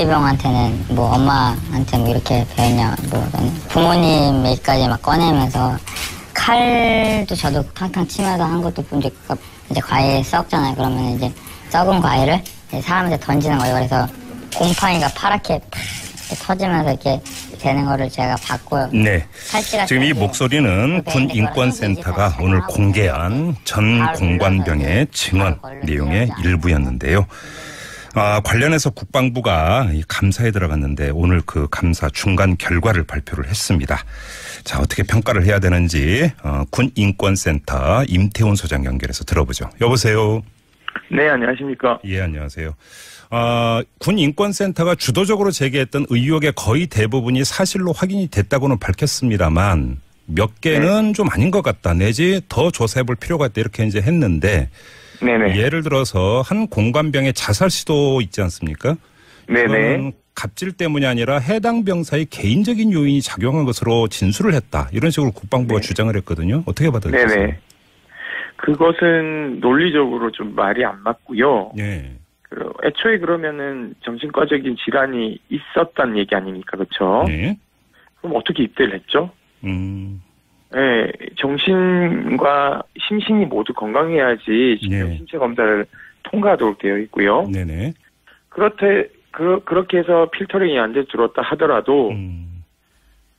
병한테는 뭐 엄마한테 뭐 이렇게 배웠냐, 뭐 부모님 얘기까지 막 꺼내면서 칼도 저도 탕탕 치면서 한 것도 이제 과일 썩잖아요. 그러면 이제 썩은 과일을 사람한테 던지는 거예요. 그래서 곰팡이가 파랗게 터지면서 이렇게 되는 거를 제가 봤고요. 네. 지금 이 목소리는 군인권센터가 오늘 공개한 전 공관병의 증언 내용의 일부였는데요. 관련해서 국방부가 이 감사에 들어갔는데 오늘 그 감사 중간 결과를 발표를 했습니다. 자, 어떻게 평가를 해야 되는지 군인권센터 임태훈 소장 연결해서 들어보죠. 여보세요. 네, 안녕하십니까. 예, 안녕하세요. 군인권센터가 주도적으로 제기했던 의혹의 거의 대부분이 사실로 확인이 됐다고는 밝혔습니다만 몇 개는 좀 아닌 것 같다 내지 더 조사해 볼 필요가 있다 이렇게 이제 했는데 네네. 예를 들어서 한 공관병의 자살 시도 있지 않습니까? 네네. 갑질 때문이 아니라 해당 병사의 개인적인 요인이 작용한 것으로 진술을 했다. 이런 식으로 국방부가 주장을 했거든요. 어떻게 받아들이세요? 네네. 그것은 논리적으로 좀 말이 안 맞고요. 네. 애초에 그러면은 정신과적인 질환이 있었단 얘기 아닙니까? 그렇죠? 네. 그럼 어떻게 입대를 했죠? 네, 정신과 심신이 모두 건강해야지 신체 검사를 통과하도록 되어 있고요. 네네. 그렇게 해서 필터링이 안 돼 들어왔다 하더라도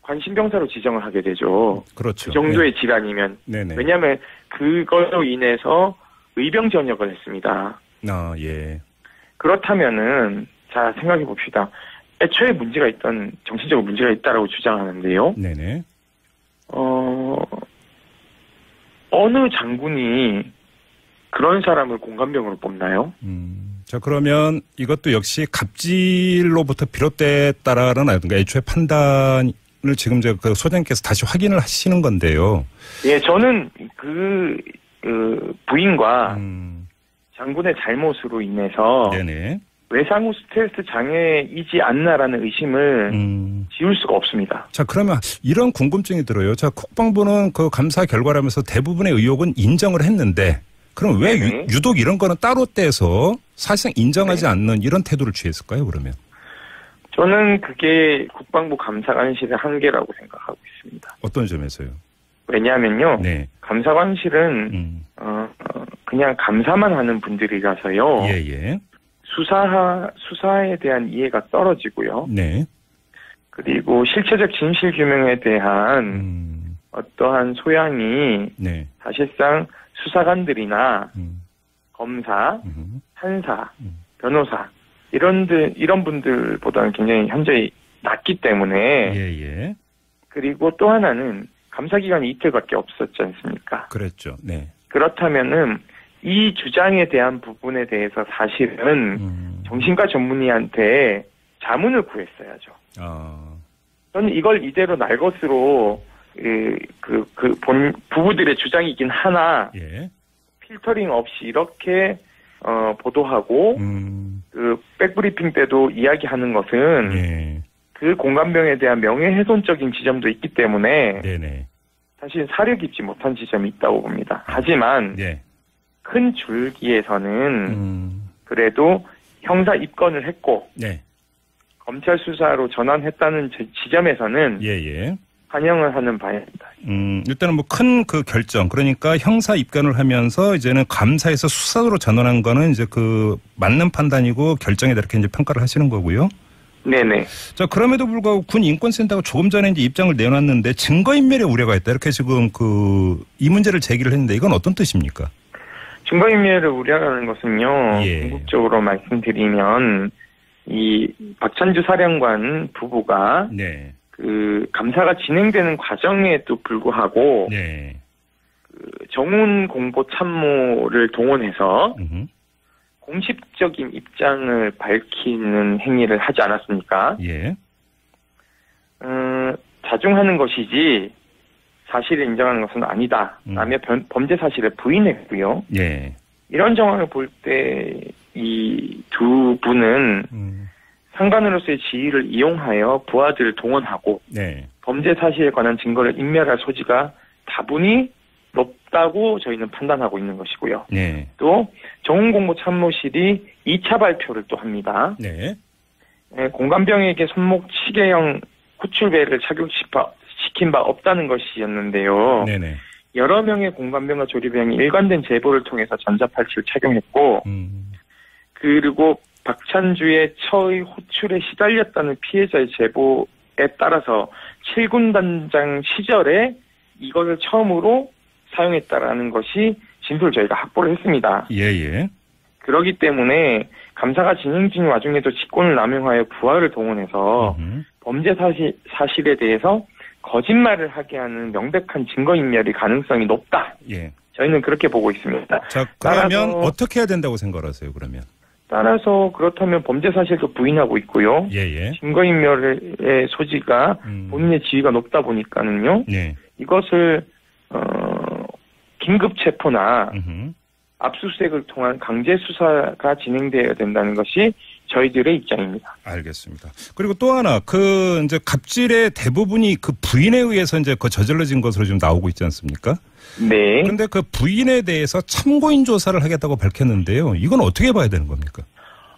관심병사로 지정을 하게 되죠. 그렇죠. 그 정도의 질환이면. 네네. 왜냐하면 그걸로 인해서 의병 전역을 했습니다. 예. 그렇다면은 자 생각해 봅시다. 애초에 문제가 있던 정신적으로 문제가 있다라고 주장하는데요. 네네. 어느 장군이 그런 사람을 공관병으로 뽑나요? 자, 그러면 이것도 역시 갑질로부터 비롯됐다라는 그러니까 애초에 판단을 지금 그 소장님께서 다시 확인을 하시는 건데요. 예, 저는 그 부인과 장군의 잘못으로 인해서 네네. 외상후 스트레스 장애이지 않나라는 의심을 지울 수가 없습니다. 자, 그러면 이런 궁금증이 들어요. 자, 국방부는 그 감사 결과라면서 대부분의 의혹은 인정을 했는데 그럼 왜 유독 이런 거는 따로 떼서 사실상 인정하지 않는 이런 태도를 취했을까요, 그러면? 저는 그게 국방부 감사관실의 한계라고 생각하고 있습니다. 어떤 점에서요? 왜냐하면요. 네. 감사관실은 그냥 감사만 하는 분들이라서요. 예. 수사에 대한 이해가 떨어지고요. 네. 그리고 실체적 진실 규명에 대한 어떠한 소양이 네. 사실상 수사관들이나 검사, 판사, 변호사 이런 분들보다는 굉장히 현저히 낮기 때문에 예. 그리고 또 하나는 감사 기간이 이틀밖에 없었지 않습니까? 그랬죠. 네. 그렇다면은 이 주장에 대한 부분에 대해서 사실은 정신과 전문의한테 자문을 구했어야죠. 저는 이걸 이대로 날 것으로 부부들의 주장이긴 하나 예. 필터링 없이 이렇게 보도하고 그 백브리핑 때도 이야기하는 것은 예. 그 공관병에 대한 명예훼손적인 지점도 있기 때문에 네네. 사실 사려 깊지 못한 지점이 있다고 봅니다. 하지만 예. 큰 줄기에서는 그래도 형사 입건을 했고 네. 검찰 수사로 전환했다는 지점에서는 예. 환영을 하는 바입니다. 일단은 뭐 큰 그 결정 그러니까 형사 입건을 하면서 이제는 감사에서 수사로 전환한 거는 이제 그 맞는 판단이고 결정이다 이렇게 이제 평가를 하시는 거고요. 네네. 자, 그럼에도 불구하고 군인권센터가 조금 전에 이제 입장을 내놨는데 증거인멸의 우려가 있다 이렇게 지금 이 문제를 제기를 했는데 이건 어떤 뜻입니까? 증거인멸을 우려하는 것은요. 예. 궁극적으로 말씀드리면 이 박찬주 사령관 부부가 네. 그 감사가 진행되는 과정에도 불구하고 네. 그 정훈 공보 참모를 동원해서 공식적인 입장을 밝히는 행위를 하지 않았습니까? 예. 자중하는 것이지 사실을 인정하는 것은 아니다. 라며 범죄 사실을 부인했고요. 예. 이런 정황을 볼 때 이 두 분은 상관으로서의 지위를 이용하여 부하들을 동원하고 네. 범죄 사실에 관한 증거를 인멸할 소지가 다분히 높다고 저희는 판단하고 있는 것이고요. 네. 또 정훈공보 참모실이 2차 발표를 또 합니다. 네. 예, 공관병에게 손목 시계형 호출벨을 착용시킨 바 없다는 것이었는데요. 네네. 여러 명의 공관병과 조리병이 일관된 제보를 통해서 전자팔찌를 착용했고 그리고 박찬주의 처의 호출에 시달렸다는 피해자의 제보에 따라서 7군 단장 시절에 이것을 처음으로 사용했다라는 것이 진술을 저희가 확보를 했습니다. 예예. 그렇기 때문에 감사가 진행 중인 와중에도 직권을 남용하여 부하를 동원해서 범죄 사실에 대해서 거짓말을 하게 하는 명백한 증거인멸의 가능성이 높다. 예. 저희는 그렇게 보고 있습니다. 자, 그러면 어떻게 해야 된다고 생각하세요, 그러면? 따라서 그렇다면 범죄 사실도 부인하고 있고요. 예예. 증거인멸의 소지가 본인의 지위가 높다 보니까는요. 예. 이것을 긴급 체포나 압수수색을 통한 강제 수사가 진행되어야 된다는 것이 저희들의 입장입니다. 알겠습니다. 그리고 또 하나, 이제 갑질의 대부분이 그 부인에 의해서 이제 저질러진 것으로 좀 나오고 있지 않습니까? 네. 그런데 그 부인에 대해서 참고인 조사를 하겠다고 밝혔는데요. 이건 어떻게 봐야 되는 겁니까?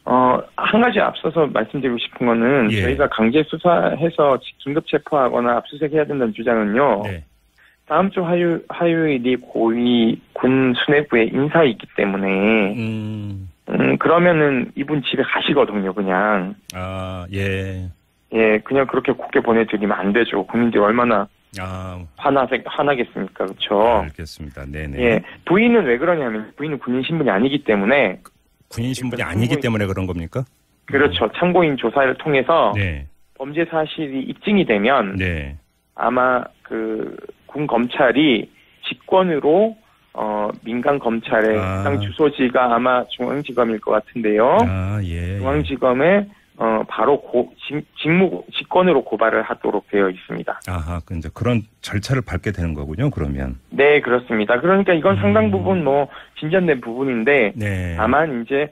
한 가지 앞서서 말씀드리고 싶은 거는 예. 저희가 강제 수사해서 긴급 체포하거나 압수수색해야 된다는 주장은요. 네. 다음 주 화요일이 고위 군 수뇌부의 인사이기 때문에 그러면은 이분 집에 가시거든요, 그냥. 아, 예. 예, 그냥 그렇게 곱게 보내드리면 안 되죠. 국민들이 얼마나 화나겠습니까, 그렇죠? 알겠습니다. 네네. 예, 부인은 왜 그러냐면 부인은 군인 신분이 아니기 때문에. 군인 신분이 아니기 때문에 그런 겁니까? 그렇죠. 참고인 조사를 통해서 네. 범죄 사실이 입증이 되면 네. 아마 군 검찰이 직권으로 민간 검찰의 해당 주소지가 아마 중앙지검일 것 같은데요. 예. 중앙지검에 바로 직권으로 고발을 하도록 되어 있습니다. 아하, 이제 그런 절차를 밟게 되는 거군요, 그러면. 네, 그렇습니다. 그러니까 이건 상당 부분 진전된 부분인데, 네. 다만 이제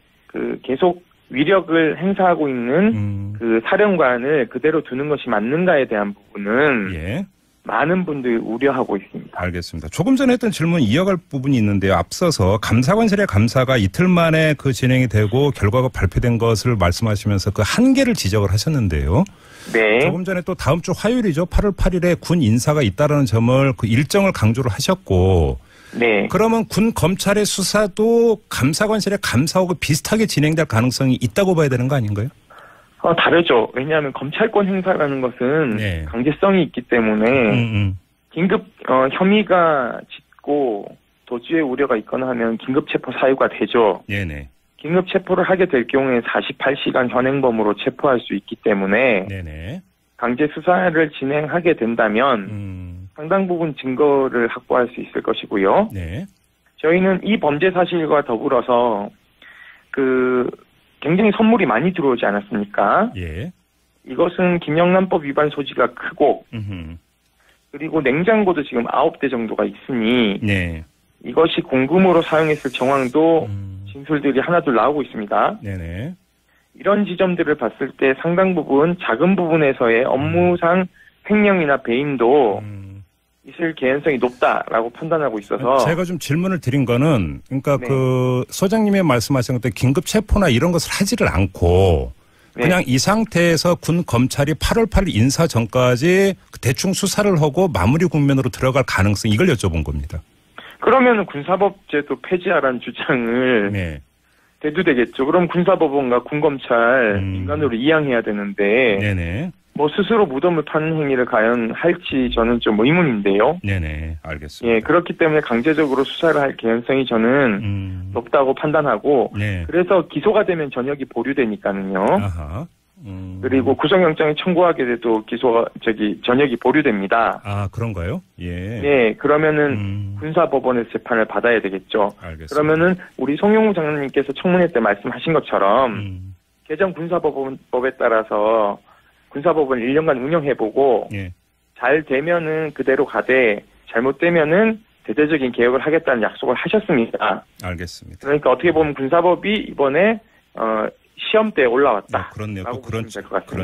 계속 위력을 행사하고 있는 사령관을 그대로 두는 것이 맞는가에 대한 부분은 예. 많은 분들이 우려하고 있습니다. 알겠습니다. 조금 전에 했던 질문 이어갈 부분이 있는데요. 앞서서 감사관실의 감사가 이틀 만에 진행이 되고 결과가 발표된 것을 말씀하시면서 그 한계를 지적을 하셨는데요. 네. 조금 전에 또 다음 주 화요일이죠. 8월 8일에 군 인사가 있다라는 점을 일정을 강조를 하셨고. 네. 그러면 군 검찰의 수사도 감사관실의 감사하고 비슷하게 진행될 가능성이 있다고 봐야 되는 거 아닌가요? 다르죠. 왜냐하면 검찰권 행사라는 것은 네. 강제성이 있기 때문에 긴급 혐의가 짙고 도주의 우려가 있거나 하면 긴급 체포 사유가 되죠. 네네. 긴급 체포를 하게 될 경우에 48시간 현행범으로 체포할 수 있기 때문에 네네. 강제 수사를 진행하게 된다면 상당 부분 증거를 확보할 수 있을 것이고요. 네. 저희는 이 범죄 사실과 더불어서 굉장히 선물이 많이 들어오지 않았습니까? 예. 이것은 김영란법 위반 소지가 크고 그리고 냉장고도 지금 9대 정도가 있으니 네. 이것이 공금으로 사용했을 정황도 진술들이 하나둘 나오고 있습니다. 네네. 이런 지점들을 봤을 때 상당 부분 작은 부분에서의 업무상 횡령이나 배임도 있을 개연성이 높다라고 판단하고 있어서 제가 좀 질문을 드린 거는 그러니까 네. 소장님의 말씀하신 것때 긴급 체포나 이런 것을 하지를 않고 그냥 이 상태에서 군 검찰이 8월 8일 인사 전까지 대충 수사를 하고 마무리 국면으로 들어갈 가능성 이걸 여쭤본 겁니다. 그러면 군사법제도 폐지하라는 주장을 네. 대두되겠죠. 그럼 군사법원과 군검찰 민간으로 이양해야 되는데 네네. 스스로 무덤을 파는 행위를 과연 할지 저는 좀 의문인데요. 네네. 알겠습니다. 예, 그렇기 때문에 강제적으로 수사를 할 개연성이 저는 높다고 판단하고 네. 그래서 기소가 되면 전역이 보류되니까는요. 아하. 그리고 구속영장을 청구하게 돼도 전역이 보류됩니다. 아, 그런가요? 예. 네, 그러면은 군사법원에서 재판을 받아야 되겠죠. 알겠습니다. 그러면은 우리 송영무 장관님께서 청문회 때 말씀하신 것처럼 개정 군사법에 따라서 군사법원 1년간 운영해보고 예. 잘 되면은 그대로 가되 잘못되면은 대대적인 개혁을 하겠다는 약속을 하셨습니다. 알겠습니다. 그러니까 어떻게 보면 군사법이 이번에 시험대에 올라왔다. 그렇네요. 또 그런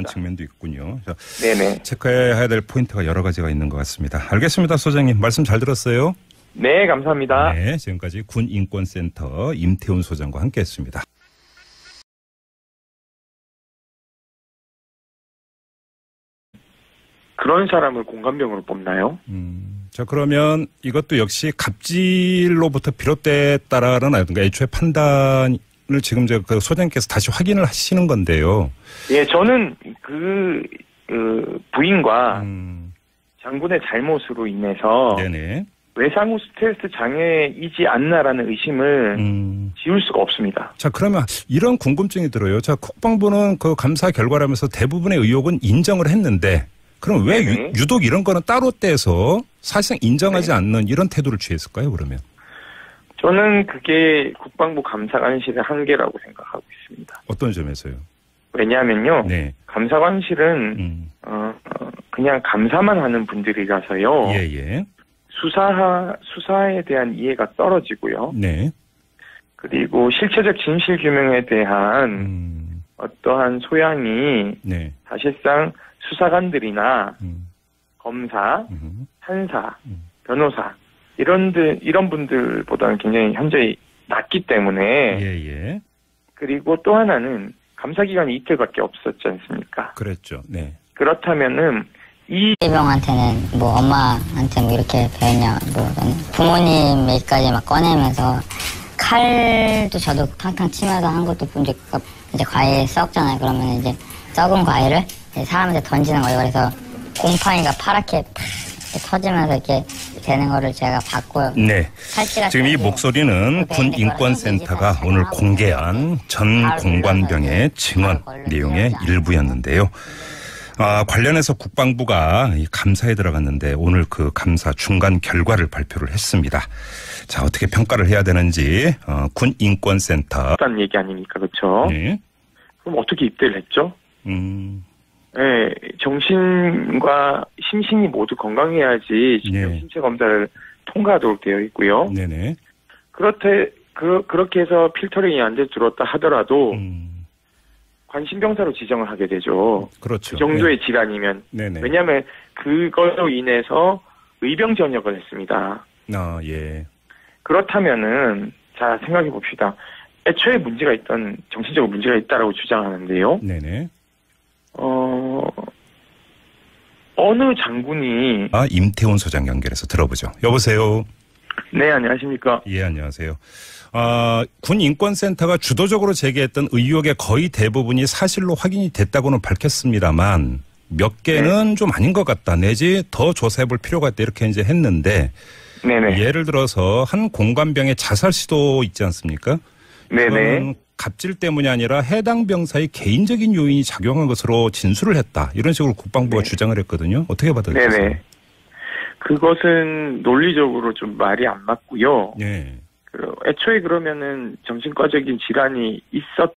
측면도 있군요. 네네. 체크해야 될 포인트가 여러 가지가 있는 것 같습니다. 알겠습니다, 소장님. 말씀 잘 들었어요. 네, 감사합니다. 네, 지금까지 군인권센터 임태훈 소장과 함께했습니다. 그런 사람을 공감병으로 뽑나요? 자, 그러면 이것도 역시 갑질로부터 비롯됐다라는 그러니까 애초에 판단을 지금 그 소장님께서 다시 확인을 하시는 건데요. 예, 저는 그 부인과 장군의 잘못으로 인해서 네네. 외상후 스트레스 장애이지 않나라는 의심을 지울 수가 없습니다. 자, 그러면 이런 궁금증이 들어요. 자, 국방부는 그 감사 결과라면서 대부분의 의혹은 인정을 했는데 그럼 왜 유독 이런 거는 따로 떼서 사실상 인정하지 않는 이런 태도를 취했을까요, 그러면? 저는 그게 국방부 감사관실의 한계라고 생각하고 있습니다. 어떤 점에서요? 왜냐하면요. 네. 감사관실은 그냥 감사만 하는 분들이라서요. 예. 수사에 대한 이해가 떨어지고요. 네. 그리고 실체적 진실 규명에 대한 어떠한 소양이 네. 사실상 수사관들이나 검사, 판사, 변호사 이런 분들보다는 굉장히 현저히 낮기 때문에 예. 그리고 또 하나는 감사 기간이 이틀밖에 없었지 않습니까? 그랬죠. 네. 그렇다면은 이병한테는 뭐 엄마한테 뭐 이렇게 배웠냐 뭐 부모님 얘기까지 막 꺼내면서 칼도 저도 탕탕 치면서 한 것도 이제 과일 썩잖아요. 그러면 이제 썩은 과일을 사람한테 던지는 거예요. 그래서 곰팡이가 파랗게 탁 이렇게 터지면서 이렇게 되는 거를 제가 봤고요. 네. 지금 이 목소리는 군인권센터가 오늘 공개한 전 공관병의 증언 내용의 일부였는데요. 관련해서 국방부가 이 감사에 들어갔는데 오늘 그 감사 중간 결과를 발표를 했습니다. 자, 어떻게 평가를 해야 되는지 군인권센터. 딴 얘기 아닙니까, 그렇죠? 네. 그럼 어떻게 입대를 했죠? 네, 정신과 심신이 모두 건강해야지 신체 검사를 통과하도록 되어 있고요. 네네. 그렇게 해서 필터링이 안 돼 들어왔다 하더라도 관심병사로 지정을 하게 되죠. 그렇죠. 그 정도의 질환이면. 네네. 왜냐하면 그걸로 인해서 의병 전역을 했습니다. 예. 그렇다면은 자 생각해 봅시다. 애초에 문제가 있던 정신적으로 문제가 있다라고 주장하는데요. 네네. 어느 장군이 임태훈 소장 연결해서 들어보죠. 여보세요. 네, 안녕하십니까. 예, 안녕하세요. 군인권센터가 주도적으로 제기했던 의혹의 거의 대부분이 사실로 확인이 됐다고는 밝혔습니다만 몇 개는 좀 아닌 것 같다 내지 더 조사해볼 필요가 있다 이렇게 이제 했는데 네네. 예를 들어서 한 공관병의 자살 시도 있지 않습니까? 네네. 갑질 때문이 아니라 해당 병사의 개인적인 요인이 작용한 것으로 진술을 했다. 이런 식으로 국방부가 주장을 했거든요. 어떻게 받아들이세요? 네네. 그것은 논리적으로 좀 말이 안 맞고요. 네. 애초에 그러면은 정신과적인 질환이